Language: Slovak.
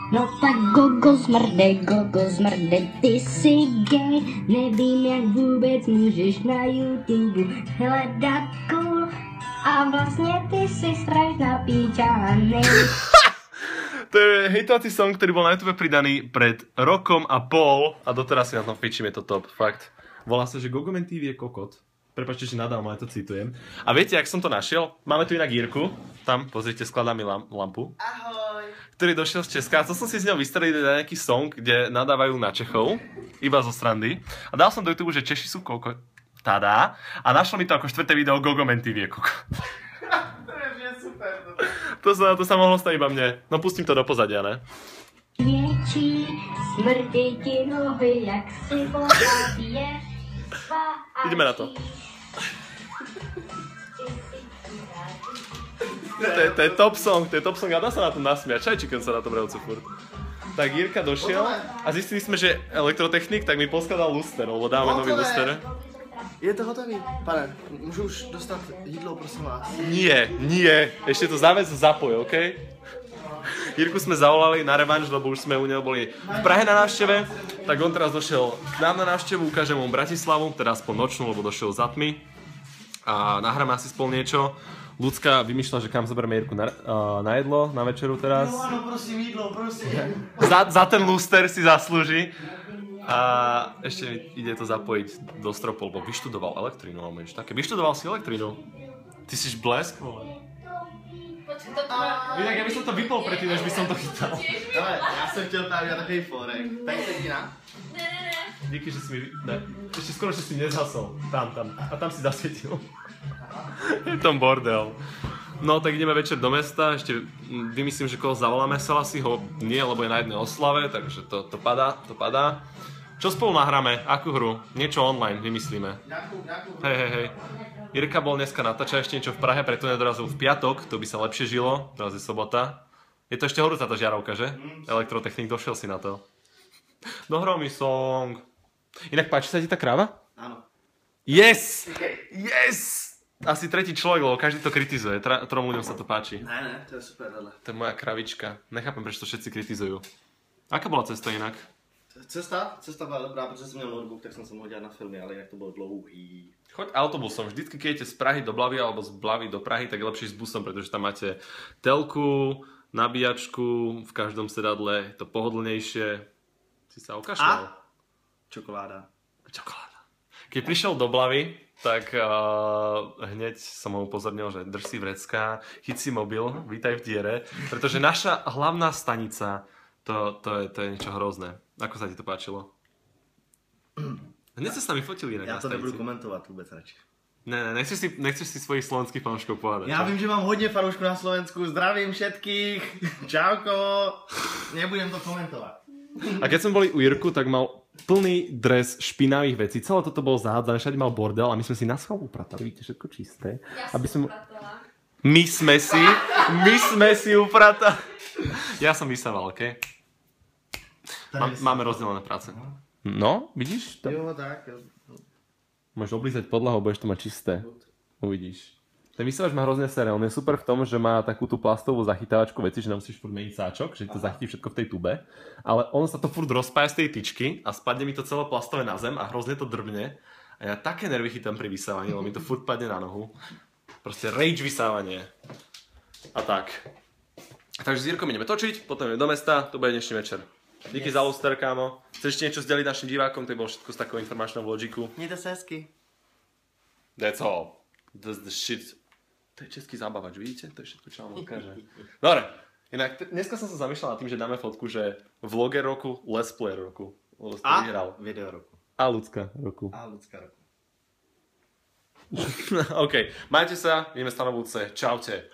No tak gogo zmrde, ty si gay. Nevím, jak vůbec můžeš na YouTube hledat cool. A vlastně ty si strašná píčanej. To je hejtovací song, ktorý bol na YouTube pridaný pred rokom a pol a doteraz si na tom fičím, je to top, fakt. Volá sa, že Gogomen TV je kokot. Prepačte, že nadám, ale to citujem. A viete, jak som to našiel? Máme tu inak Jirku, tam, pozrite, skladá mi lampu. Ahoj. Ktorý došiel z Česka. To som si z neho vystrelil na nejaký song, kde nadávajú na Čechov, iba zo srandy. A dal som do YouTube, že Češi sú kokot. Tadá. A našlo mi to ako 4. video Gogomen TV je kokot. To sa mohlo stať iba mne. No pustím to do pozadia, ne? Větší smrdí ti nohy, jak si bohatě. Ideme na to. To je top song a dá sa na tom nasmiať. Čaj chicken sa na tom revcu furt. Tak Jirka došiel a zistili sme, že elektrotechnik, tak mi poskladal luster, lebo dáme nový luster. Je to hotový? Pane, můžu už dostat jídlo, prosím vás? Nie. Ešte to zavec zapoj, OK? Jirku sme zavolali na revanš, lebo už sme u neho boli v Prahe na návšteve, tak on teraz došiel k nám na návštevu, ukážem mu Bratislavu, teraz po nočnú, lebo došiel za tmy a nahráme asi spolu niečo. Ľudská vymýšľa, že kam zoberieme Jirku na jedlo, na večeru teraz. No áno, prosím, jídlo, prosím. Za ten luster si zaslúži. A ešte ide to zapojiť do stropu, lebo vyštudoval elektrínu, alebo niečo také. Vyštudoval si elektrínu? Ty si blesk, vole. Inak ja by som to vypol predtým, než by som to chytal. Ale já jsem chtěl právě na takový forek. Tady se dína? Ne. Díky, že si mi... Ne. Ešte skoro, že si mi nezhasol. Tam. A tam si zasvietil. Je to bordel. No, tak ideme večer do mesta, ešte vymyslím, že koho zavoláme, Selasi ho nie, lebo je na jednej oslave, takže to padá. Čo spolu nahráme? Akú hru? Niečo online vymyslíme. Hej. Jirka bol dneska natáčať ešte niečo v Prahe, preto nedorazil v piatok, to by sa lepšie žilo, teraz je sobota. Je to ešte horúca tá žiarovka, že? Elektrotechnik, došiel si na to. Dohral mi song. Inak páči sa ti tá kráva? Áno. Yes! Asi tretí človek, lebo každý to kritizuje. Trom ľuďom sa to páči. Ne, to je super tohle. To je moja kravička. Nechápem, prečo to všetci kritizujú. Aká bola cesta inak? Cesta byla dobrá, protože jsem měl notebook, tak jsem se mohl dělat na filmy, ale jinak to bylo dlouhý. Choď autobusom. Vždycky, keď idete z Prahy do Blavy alebo z Blavy do Prahy, tak je lepšie s busom, pretože tam máte telku, nabíjačku, v každom sedadle, je to pohodlnejšie. Si sa okašľal. Čokoláda. Keď prišiel do Blavy, tak hneď som ho upozornil, že drž si vrecká, chyť si mobil, vítaj v diere, pretože naša hlavná stanica, to je niečo hrozné. Ako sa ti to páčilo? Hneď sa s nami fotili inak na stanici. Já to nebudu komentovat vůbec radši. Ne, nechceš si svojich slovenských fanouškov povedať. Já vím, že mám hodně fanoušků na Slovensku, zdravím všetkých, čauko, nebudem to komentovat. A keď sme boli u Jirku, tak mal plný dres špinavých vecí. Celé toto bolo zahádzané, všade mal bordel a my sme si na schvál upratali, vidíte, všetko čisté. Ja som upratala. My sme si upratali. Ja som vysával, okej? Máme rozdelené práce. No, vidíš? Jo, tak. Môžeš oblízať podlahu, budeš to mať čisté. Uvidíš. Ten vysavač má hrozne sere. On je super v tom, že má takú tú plastovú zachytávačku veci, že nemusíš furt meniť sáčok, že to zachytí všetko v tej tube. Ale on sa to furt rozpája z tej tyčky a spadne mi to celé plastové na zem a hrozne to drbne. A ja také nervy chytám pri vysávaní, lebo mi to furt padne na nohu. Proste rage vysávanie. A tak. Takže s Jirkom ideme točiť, potom ideme do mesta, to bude dnešný večer. Díky za luster, kámo. Chceš ešte niečo zdeliť našim divákom? To je bolo všetko z takého informačného vlogiku. Mějte se hezky. That's all. That's the shit. To je český zábavač, vidíte? To je všetko, čo vám odkáže. Dobre, inak dneska som sa zamýšľal nad tým, že dáme fotku, že vloger roku, let's player roku. A video roku. A ľudská roku. A ľudská roku. OK, majte sa, ideme stanovúce. Čaute.